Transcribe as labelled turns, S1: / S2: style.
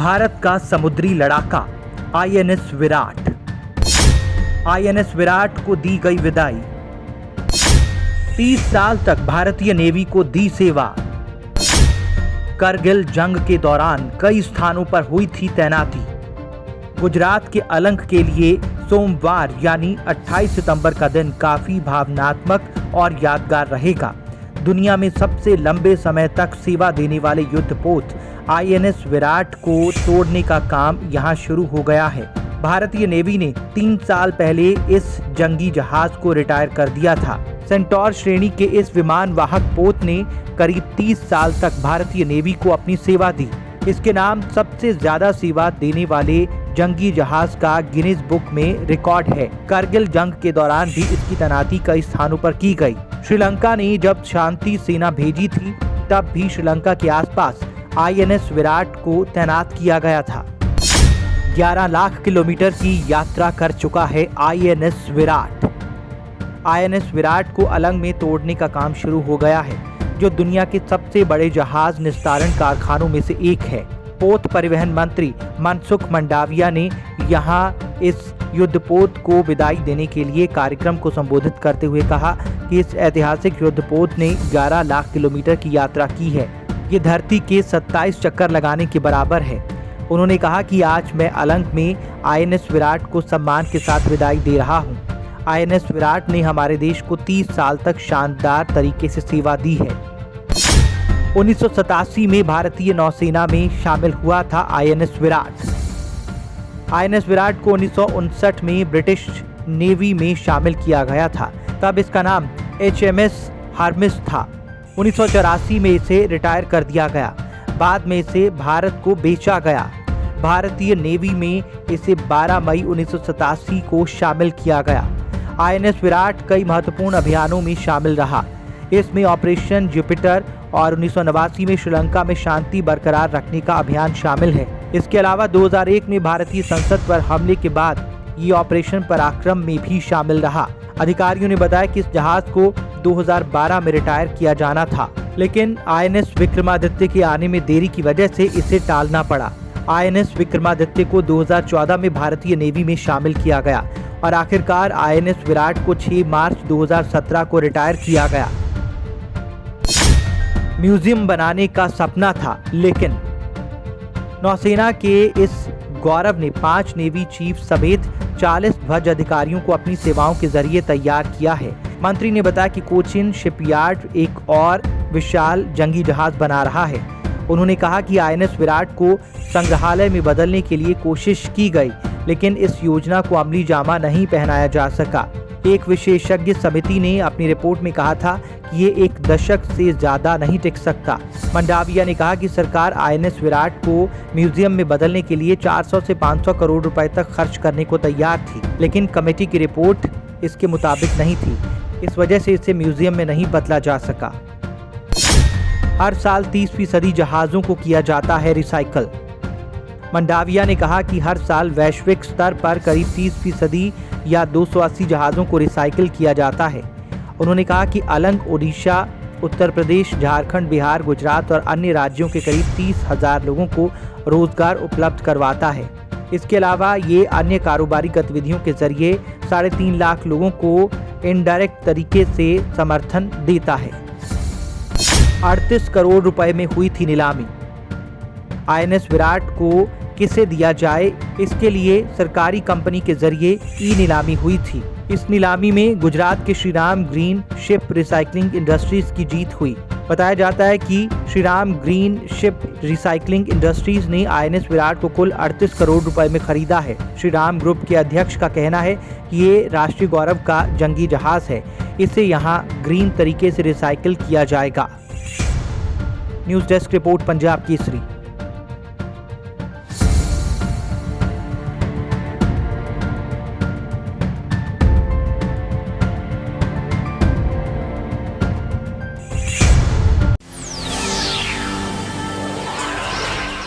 S1: भारत का समुद्री लड़ाका INS Virat. INS Virat को दी गई विदाई। 30 साल तक भारतीय नेवी को दी सेवा। करगिल जंग के दौरान कई स्थानों पर हुई थी तैनाती। गुजरात के अलंग के लिए सोमवार यानी 28 सितंबर का दिन काफी भावनात्मक और यादगार रहेगा। दुनिया में सबसे लंबे समय तक सेवा देने वाले युद्धपोत आईएनएस विराट को तोड़ने का काम यहां शुरू हो गया है। भारतीय नेवी ने 3 साल पहले इस जंगी जहाज को रिटायर कर दिया था। सेंटोर श्रेणी के इस विमान वाहक पोत ने करीब 30 साल तक भारतीय नेवी को अपनी सेवा दी। इसके नाम सबसे ज्यादा सेवा देने वाले जंगी जहाज का गिनीज बुक में रिकॉर्ड है। करगिल जंग के दौरान भी इसकी तैनाती कई स्थानों पर की गई। श्रीलंका ने जब शांति सेना भेजी थी तब भी श्रीलंका के आसपास आईएनएस विराट को तैनात किया गया था। 11 लाख किलोमीटर की यात्रा कर चुका है आईएनएस विराट। आईएनएस विराट को अलंग में तोड़ने का काम शुरू हो गया है, जो दुनिया के सबसे बड़े जहाज निस्तारण कारखानों में से एक है। पोत परिवहन मंत्री मनसुख मंडाविया ने यहां इस युद्धपोत को विदाई देने के लिए कार्यक्रम को संबोधित करते हुए कहा कि इस ऐतिहासिक युद्धपोत ने 11 लाख किलोमीटर की यात्रा की है। ये धरती के 27 चक्कर लगाने के बराबर है। उन्होंने कहा कि आज मैं अलंग में आईएनएस विराट को सम्मान के साथ विदाई दे रहा हूँ। आईएनएस विराट ने हमारे देश को 30 साल तक शानदार तरीके से सेवा दी है। 1987 में भारतीय नौसेना में शामिल हुआ था आईएनएस विराट। आईएनएस विराट को 1959 में ब्रिटिश नेवी में शामिल किया गया था। तब इसका नाम एचएमएस हर्मिस था। 1984 में इसे रिटायर कर दिया गया। बाद में इसे भारत को बेचा गया। भारतीय नेवी में इसे 12 मई 1987 को शामिल किया गया। आईएनएस विराट कई महत्वपूर्ण अभियानों में शामिल रहा। इसमें ऑपरेशन जुपिटर और 1989 में श्रीलंका में शांति बरकरार रखने का अभियान शामिल है। इसके अलावा 2001 में भारतीय संसद पर हमले के बाद ये ऑपरेशन पराक्रम में भी शामिल रहा। अधिकारियों ने बताया कि इस जहाज को 2012 में रिटायर किया जाना था, लेकिन आईएनएस विक्रमादित्य के आने में देरी की वजह से इसे टालना पड़ा। आईएनएस विक्रमादित्य को 2014 में भारतीय नेवी में शामिल किया गया और आखिरकार आईएनएस विराट को 6 मार्च 2017 को रिटायर किया गया। म्यूजियम बनाने का सपना था, लेकिन नौसेना के इस गौरव ने 5 नेवी चीफ समेत 40 ध्वज अधिकारियों को अपनी सेवाओं के जरिए तैयार किया है। मंत्री ने बताया कि कोचिन शिपयार्ड एक और विशाल जंगी जहाज बना रहा है। उन्होंने कहा कि आईएनएस विराट को संग्रहालय में बदलने के लिए कोशिश की गई, लेकिन इस योजना को अमली जामा नहीं पहनाया जा सका। एक विशेषज्ञ समिति ने अपनी रिपोर्ट में कहा था कि ये 1 दशक से ज्यादा नहीं टिक सकता। मंडाविया ने कहा कि सरकार आईएनएस विराट को म्यूजियम में बदलने के लिए 400 से 500 करोड़ रुपए तक खर्च करने को तैयार थी, लेकिन कमेटी की रिपोर्ट इसके मुताबिक नहीं थी। इस वजह से इसे म्यूजियम में नहीं बदला जा सका। हर साल 30% जहाजों को किया जाता है रिसाइकल। मंडाविया ने कहा कि हर साल वैश्विक स्तर पर करीब 30% या 280 जहाज़ों को रिसाइकिल किया जाता है। उन्होंने कहा कि अलंग ओडिशा, उत्तर प्रदेश, झारखंड, बिहार, गुजरात और अन्य राज्यों के करीब 30,000 लोगों को रोजगार उपलब्ध करवाता है। इसके अलावा ये अन्य कारोबारी गतिविधियों के जरिए 3.5 लाख लोगों को इनडायरेक्ट तरीके से समर्थन देता है। 38 करोड़ रुपए में हुई थी नीलामी। आईएनएस विराट को किसे दिया जाए, इसके लिए सरकारी कंपनी के जरिए ई नीलामी हुई थी। इस नीलामी में गुजरात के Shriram green ship recycling industries की जीत हुई। बताया जाता है कि Shriram green ship recycling industries ने आईएनएस विराट को कुल 38 करोड़ रुपए में खरीदा है। श्रीराम ग्रुप के अध्यक्ष का कहना है कि ये राष्ट्रीय गौरव का जंगी जहाज है। इसे यहाँ ग्रीन तरीके से रिसाइकिल किया जाएगा। News desk report, Punjab Kesari.